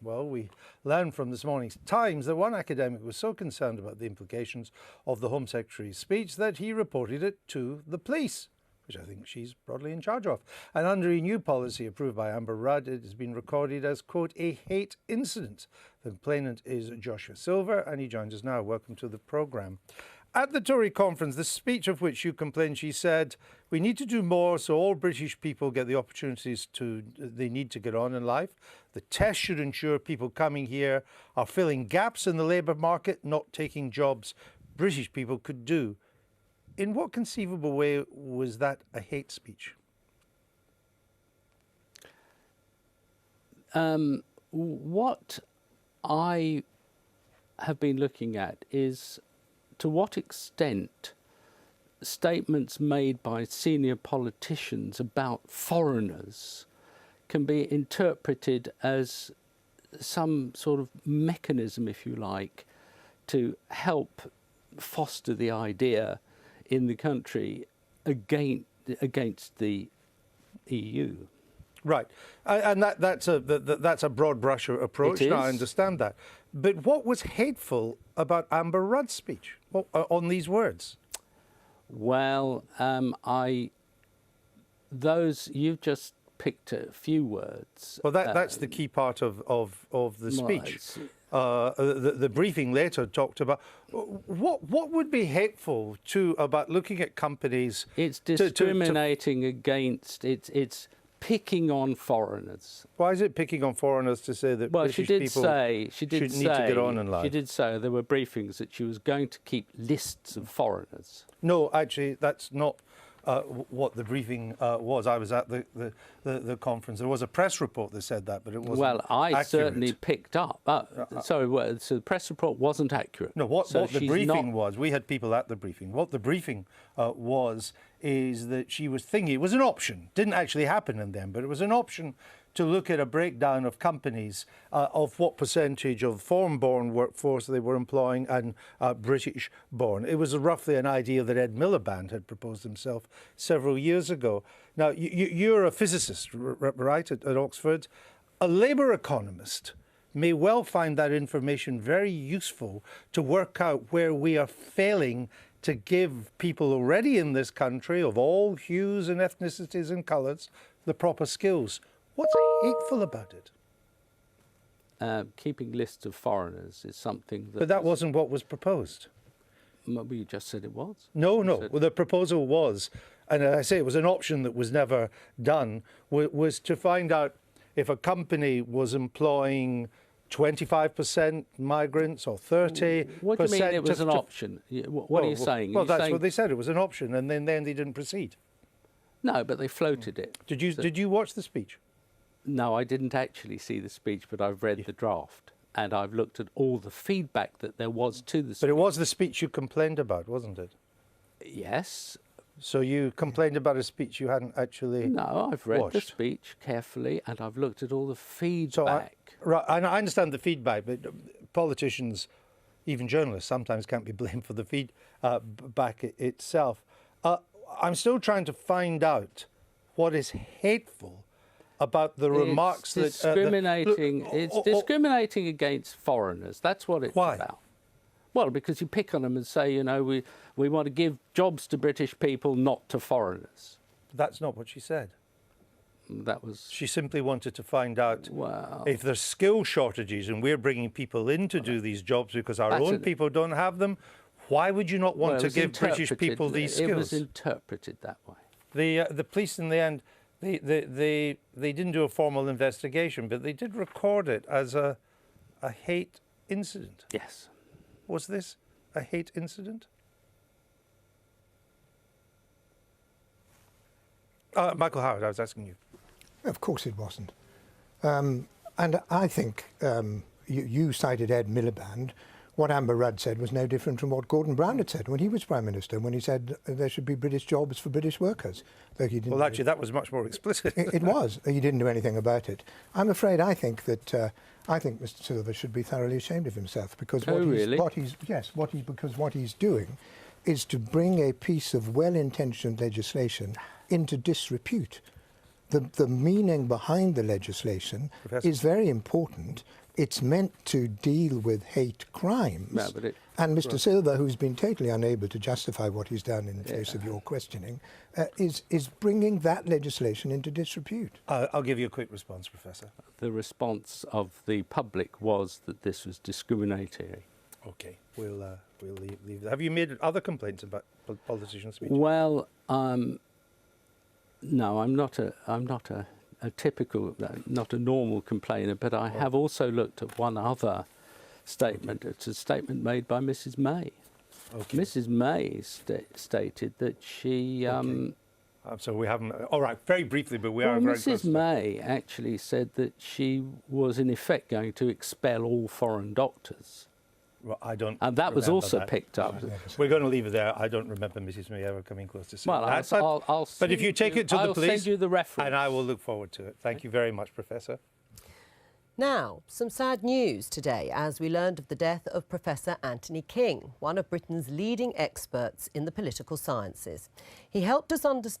Well, we learned from this morning's Times that one academic was so concerned about the implications of the Home Secretary's speech that he reported it to the police, which I think she's broadly in charge of. And under a new policy approved by Amber Rudd, it has been recorded as, quote, a hate incident. The complainant is Joshua Silver, and he joins us now. Welcome to the programme. At the Tory conference, the speech of which you complained, she said, we need to do more so all British people get the opportunities they need to get on in life. The test should ensure people coming here are filling gaps in the labour market, not taking jobs British people could do. In what conceivable way was that a hate speech? What I have been looking at is to what extent statements made by senior politicians about foreigners can be interpreted as some sort of mechanism, if you like, to help foster the idea in the country against the EU. Right, and that's a broad brush approach. Now, I understand that. But what was hateful about Amber Rudd's speech on these words? Well, you've just picked a few words. Well, that's the key part of the speech. The briefing later talked about what would be hateful about looking at companies. It's discriminating against. It's picking on foreigners. Why is it picking on foreigners to say that British people should need to get on in life? She did say there were briefings that she was going to keep lists of foreigners. No, actually, that's not what the briefing was. I was at the conference. There was a press report that said that, but it wasn't Well, I accurate. certainly picked up. So the press report wasn't accurate. No, what the briefing was, we had people at the briefing. What the briefing is that she was thinking, it was an option, didn't actually happen in them, but it was an option to look at a breakdown of companies of what percentage of foreign-born workforce they were employing and British-born. It was roughly an idea that Ed Miliband had proposed himself several years ago. Now, you're a physicist, right, at Oxford. A Labour economist may well find that information very useful to work out where we are failing to give people already in this country of all hues and ethnicities and colours the proper skills. What's hateful about it? Keeping lists of foreigners is something that... But that wasn't what was proposed. Well, you just said it was. No. Well, the proposal was, and I say it was an option that was never done, was to find out if a company was employing 25% migrants or 30%. What do you mean it was an option? What are you saying? Well, that's what they said. It was an option, and then they didn't proceed. No, but they floated it. Did you watch the speech? No, I didn't actually see the speech, but I've read the draft, and I've looked at all the feedback that there was to the speech. But it was the speech you complained about, wasn't it? Yes. So you complained about a speech you hadn't actually No, I've read watched. the speech carefully, and I've looked at all the feedback. Right, I understand the feedback, but politicians, even journalists, sometimes can't be blamed for the feedback itself. I'm still trying to find out what is hateful about the remarks that... It's discriminating against foreigners. That's what it's about. Well, because you pick on them and say, you know, we want to give jobs to British people, not to foreigners. That's not what she said. That was... She simply wanted to find out if there's skill shortages and we're bringing people in to do these jobs because our own people don't have them, why would you not want to give British people these skills? It was interpreted that way. The police, in the end, they didn't do a formal investigation, but they did record it as a hate incident. Yes. Was this a hate incident? Michael Howard, I was asking you. Of course it wasn't. And I think you cited Ed Miliband. What Amber Rudd said was no different from what Gordon Brown had said when he was Prime Minister, when he said there should be British jobs for British workers. Well, actually, that was much more explicit. It was. He didn't do anything about it. I'm afraid I think Mr. Silver should be thoroughly ashamed of himself because what he's doing is to bring a piece of well-intentioned legislation into disrepute. The meaning behind the legislation is very important, It's meant to deal with hate crimes. No, but and Mr. Silva, who's been totally unable to justify what he's done in the face of your questioning, is bringing that legislation into disrepute. I'll give you a quick response, Professor. The response of the public was that this was discriminatory. Okay, we'll leave. Have you made other complaints about politician speech? Well, no, I'm not a typical, not a normal complainer, but I have also looked at one other statement. Okay. It's a statement made by Mrs. May. Okay. Mrs. May stated that she... so we haven't... All right, very briefly, but we are very close. Mrs. May actually said that she was in effect going to expel all foreign doctors. Well, I don't. And that was also picked up. We're going to leave it there. I don't remember Mrs. May ever coming close to saying that. But if you take it to the police, I'll send you the reference. And I will look forward to it. Thank you very much, Professor. Now, some sad news today as we learned of the death of Professor Anthony King, one of Britain's leading experts in the political sciences. He helped us understand